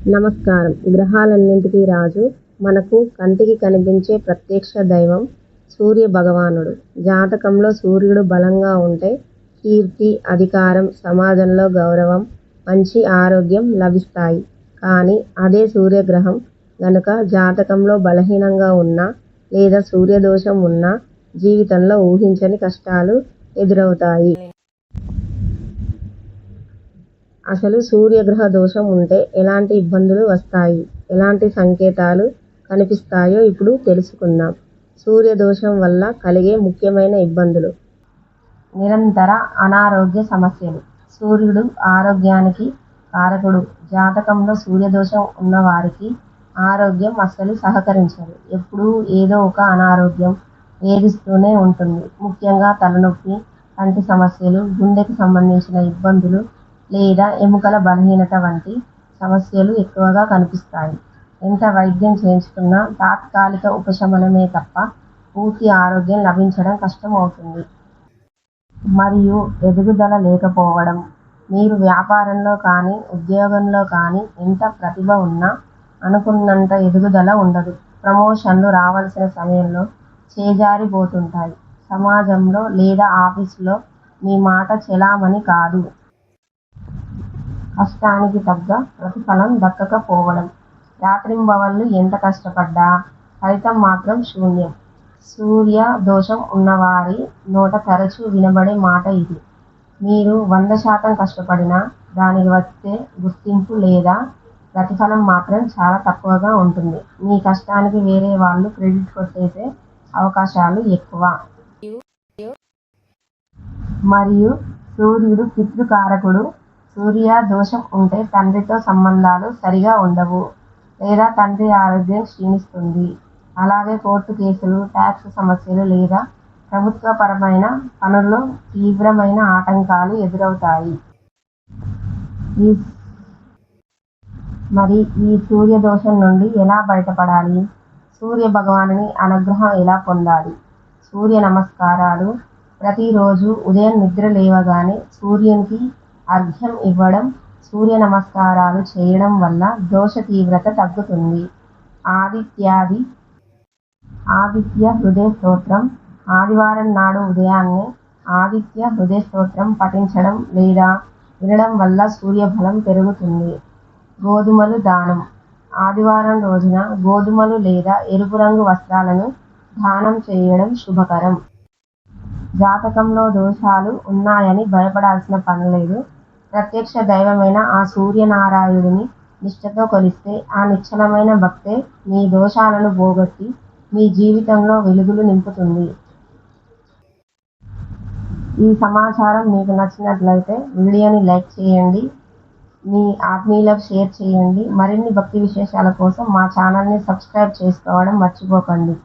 నమస్కారం. గ్రహాలన్నింటికీ రాజు, మనకు కంటికి కనిపించే ప్రత్యక్ష దైవం సూర్య భగవానుడు. జాతకంలో సూర్యుడు బలంగా ఉంటే కీర్తి, అధికారం, సమాజంలో గౌరవం, మంచి ఆరోగ్యం లభిస్తాయి. కానీ అదే సూర్యగ్రహం గనుక జాతకంలో బలహీనంగా ఉన్నా లేదా సూర్యదోషం ఉన్నా జీవితంలో ఊహించని కష్టాలు ఎదురవుతాయి. అసలు సూర్యగ్రహ దోషం ఉంటే ఎలాంటి ఇబ్బందులు వస్తాయి, ఎలాంటి సంకేతాలు కనిపిస్తాయో ఇప్పుడు తెలుసుకుందాం. సూర్యదోషం వల్ల కలిగే ముఖ్యమైన ఇబ్బందులు: నిరంతర అనారోగ్య సమస్యలు. సూర్యుడు ఆరోగ్యానికి కారకుడు. జాతకంలో సూర్యదోషం ఉన్నవారికి ఆరోగ్యం అస్సలు సహకరించదు. ఎప్పుడూ ఏదో ఒక అనారోగ్యం వేధిస్తూనే ఉంటుంది. ముఖ్యంగా తలనొప్పి, కంటి సమస్యలు, గుండెకు సంబంధించిన ఇబ్బందులు లేదా ఎముకల బలహీనత వంటి సమస్యలు ఎక్కువగా కనిపిస్తాయి. ఎంత వైద్యం చేయించుకున్నా తాత్కాలిక ఉపశమనమే తప్ప పూర్తి ఆరోగ్యం లభించడం కష్టం అవుతుంది. మరియు ఎదుగుదల లేకపోవడం. మీరు వ్యాపారంలో కానీ ఉద్యోగంలో కానీ ఎంత ప్రతిభ ఉన్నా అనుకున్నంత ఎదుగుదల ఉండదు. ప్రమోషన్లు రావాల్సిన సమయంలో చేజారిపోతుంటాయి. సమాజంలో లేదా ఆఫీసులో మీ మాట చెలామణి కాదు. కష్టానికి తగ్గ ప్రతిఫలం దక్కకపోవడం. రాత్రింబవళ్లు ఎంత కష్టపడ్డా ఫలితం మాత్రం శూన్యం. సూర్య దోషం ఉన్నవారి నోట తరచూ వినబడే మాట ఇది. మీరు 100% కష్టపడినా దానికి వచ్చే గుర్తింపు లేదా ప్రతిఫలం మాత్రం చాలా తక్కువగా ఉంటుంది. మీ కష్టానికి వేరే వాళ్ళు క్రెడిట్ కొట్టేసే అవకాశాలు ఎక్కువ. మరియు సూర్యుడు పితృకారకుడు. సూర్య దోషం ఉంటే తండ్రితో సంబంధాలు సరిగా ఉండవు లేదా తండ్రి ఆరోగ్యం క్షీణిస్తుంది. అలాగే కోర్టు కేసులు, ట్యాక్స్ సమస్యలు లేదా ప్రభుత్వపరమైన పనుల్లో తీవ్రమైన ఆటంకాలు ఎదురవుతాయి. మరి ఈ సూర్య దోషం నుండి ఎలా బయటపడాలి? సూర్య భగవానుని అనుగ్రహం ఎలా పొందాలి? సూర్య నమస్కారాలు. ప్రతిరోజు ఉదయం నిద్ర లేవగానే సూర్యునికి అర్ఘ్యం ఇవ్వడం, సూర్య నమస్కారాలు చేయడం వల్ల దోష తీవ్రత తగ్గుతుంది. ఆదిత్య హృదయ స్తోత్రం. ఆదివారం నాడు ఉదయాన్నే ఆదిత్య హృదయ స్తోత్రం పఠించడం లేదా వినడం వల్ల సూర్యబలం పెరుగుతుంది. గోధుమలు దానం. ఆదివారం రోజున గోధుమలు లేదా ఎరుపు రంగు వస్త్రాలను దానం చేయడం శుభకరం. జాతకంలో దోషాలు ఉన్నాయని భయపడాల్సిన పనిలేదు. ప్రత్యక్ష దైవమైన ఆ సూర్యనారాయణుడిని నిష్ఠతో కొలిస్తే ఆ నిశ్చలమైన భక్తే మీ దోషాలను పోగొట్టి మీ జీవితంలో వెలుగులు నింపుతుంది. ఈ సమాచారం మీకు నచ్చినట్లయితే వీడియోని లైక్ చేయండి, మీ ఆత్మీయులకు షేర్ చేయండి. మరిన్ని భక్తి విశేషాల కోసం మా ఛానల్ని సబ్స్క్రైబ్ చేసుకోవడం మర్చిపోకండి.